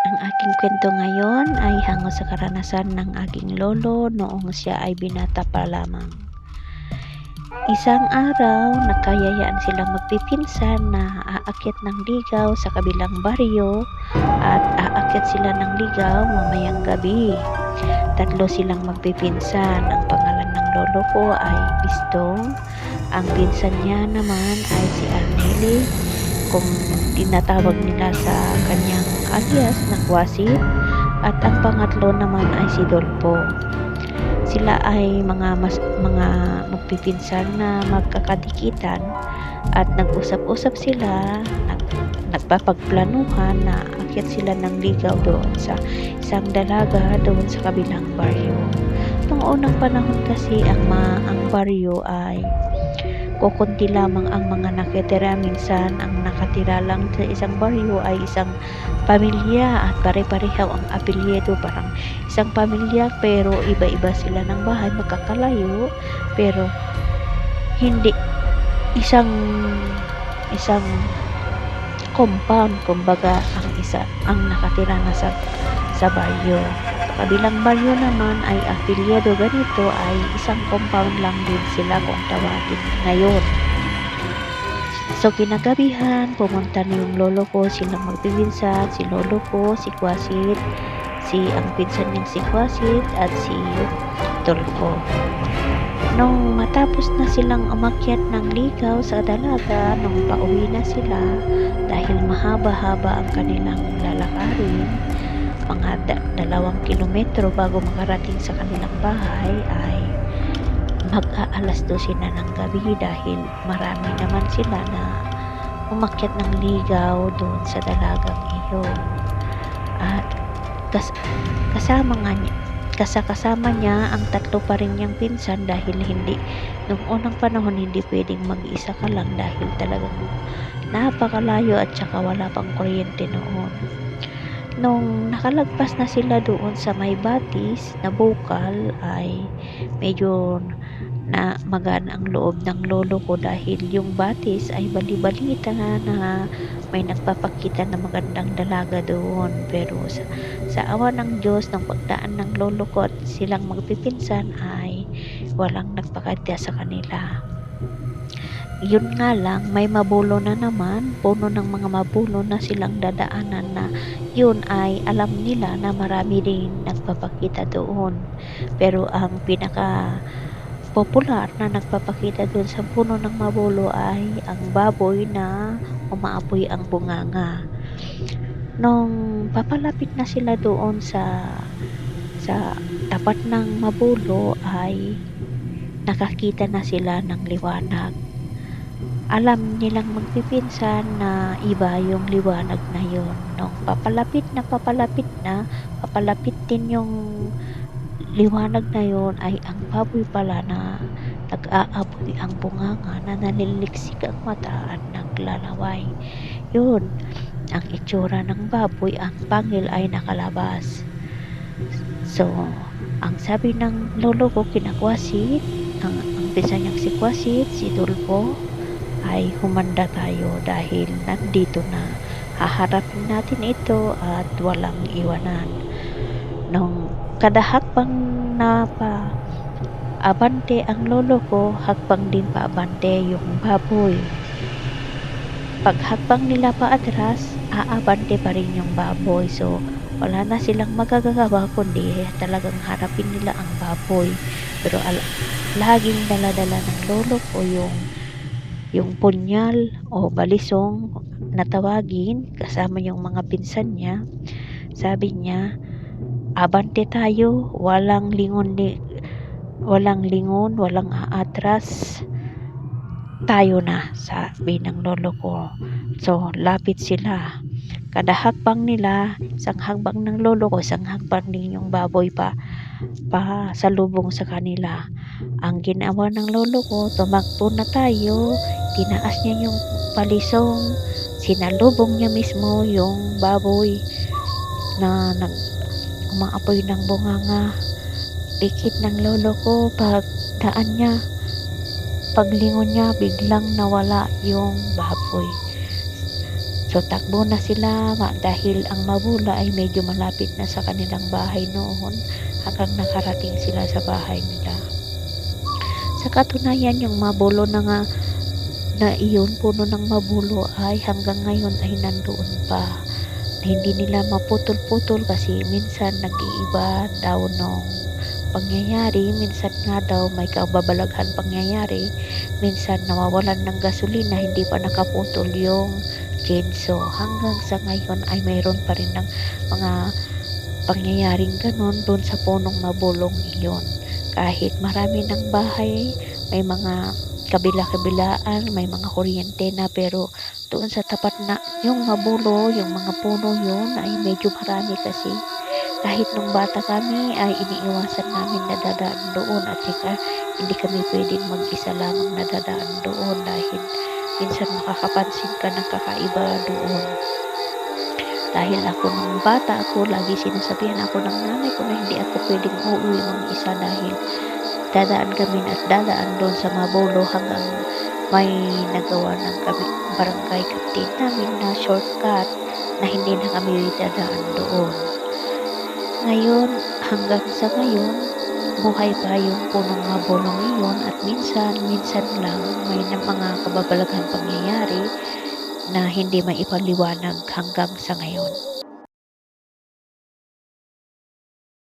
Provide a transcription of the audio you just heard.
Ang aking kwento ngayon ay hango sa karanasan ng aking lolo noong siya ay binata pa lamang. Isang araw, nagkayayaan silang magpipinsan na aakyat ng ligaw sa kabilang baryo at aakyat sila ng ligaw mamayang gabi. Tatlo silang magpipinsan. Ang pangalan ng lolo ko ay Bistong. Ang pinsan niya naman ay si Arneli, kung tinatawag nila sa kanyang alias na Kwasit, at ang pangatlo naman ay si Dolpo. Sila ay mga magpipinsan na magkakadikitan at nag-usap-usap sila, nagpapagplanuhan na akyat sila ng ligaw doon sa isang dalaga doon sa kabilang baryo. Noong unang panahon kasi ang baryo ay kukunti lamang ang mga nakitira. Minsan ang nakatira lang sa isang baryo ay isang pamilya at pare-pareho ang apelyido, parang isang pamilya pero iba-iba sila ng bahay, magkakalayo pero hindi isang isang compound, kumbaga ang nakatira na sa baryo. Sa kabilang baryo naman ay apelyido ganito, ay isang compound lang din sila kung tawagin ngayon. So kinagabihan, pumunta na yung lolo ko, silang magpipinsan, si lolo ko, si Kwasit, ang pinsan niyang si Kwasit at si Tulfo. Nung matapos na silang umakyat ng ligaw sa dalaga, nung pauwi na sila, dahil mahaba-haba ang kanilang lalakarin, mga 2 kilometro bago makarating sa kanilang bahay, ay mag-aalas 12 na ng gabi dahil marami naman sila na umakyat ng ligaw doon sa dalagang iyon. At kasama niya ang tatlo pa rin niyang pinsan, dahil nung unang panahon hindi pwedeng mag-isa ka lang dahil talagang napakalayo at saka wala pang kuryente noon. Nung nakalagpas na sila doon sa may batis na bukal, ay medyo na magaan ang loob ng lolo ko dahil yung batis ay bali-balita na may nagpapakita na magandang dalaga doon. Pero sa awa ng Diyos, ng pagdaan ng lolo ko at silang magpipinsan, ay walang nagpakita sa kanila. Yun nga lang, may mabulo na naman, puno ng mga mabulo na silang dadaanan, na yun ay alam nila na marami rin nagpapakita doon. Pero ang pinaka popular na nagpapakita doon sa puno ng mabulo ay ang baboy na umaapoy ang bunganga. Nung papalapit na sila doon sa tapat ng mabulo, ay nakakita na sila ng liwanag. Alam nilang magpipinsan na iba yung liwanag na yun. Nung papalapit din yung liwanag na yun, ay ang baboy pala na nag-aapoy ang bunganga, na naniliksik ang mata at naglalaway. Yun ang itsura ng baboy, ang pangil ay nakalabas. So ang sabi ng lolo ko kina Kwasit, ang bisa niyang si Kwasit, si Tulfo, ay humanda tayo dahil nandito na, haharapin natin ito at walang iwanan. Nung kada hakbang na pa abante ang lolo ko, hakbang din pa abante yung baboy. Pag hakbang nila pa atras, aabante pa rin yung baboy. So wala na silang magagawa kundi talagang harapin nila ang baboy. Pero laging dala-dala ng lolo ko yung punyal o balisong na tawagin, kasama yung mga pinsan niya. Sabi niya, abante tayo, walang lingon, walang aatras, tayo na, sabi ng lolo ko. So lapit sila, kada hakbang nila, isang hakbang ng lolo ko, isang hakbang din yung baboy pa salubong sa kanila. Ang ginawa ng lolo ko, tumakbo na tayo, tinaas niya yung palisong, sinalubong niya mismo yung baboy na umaapoy ng bunganga. Pikit ng lolo ko, paglingon niya, biglang nawala yung baboy. So takbo na sila dahil ang Mabula ay medyo malapit na sa kanilang bahay noon hanggang nakarating sila sa bahay nila. Sa katunayan yung Mabulo na nga na iyon, puno ng Mabulo ay hanggang ngayon ay nandoon pa. Hindi nila maputol-putol kasi minsan nag-iiba daw nung pangyayari, minsan nga daw may kababalaghan pangyayari, minsan nawawalan ng gasolina, hindi pa nakaputol yung chainsaw. Hanggang sa ngayon ay mayroon pa rin ng mga pangyayaring ganon doon sa punong Mabulong iyon. Kahit marami ng bahay, may mga kabila-kabilaan, may mga kuryente na, pero doon sa tapat na yung Mabulo, yung mga puno yun ay medyo marami kasi. Kahit nung bata kami ay iniiwasan namin na dadaan doon at saka hindi kami pwedeng mag-isa lamang na dadaan doon dahil minsan makakapansin ka ng kakaiba doon. Dahil ako nung bata ako, lagi sinasabihan ako ng nanay ko na hindi ako pwedeng uuwi mag-isa dahil dadaan kami at dadaan doon sa Mabulo hanggang may nagawa ng barangay captain namin na shortcut na hindi na kami dadaan doon. Ngayon, hanggang sa ngayon, buhay pa yung punong Mabulong iyon at minsan lang may mga kababalaghang pangyayari na hindi maipaliwanag hanggang sa ngayon.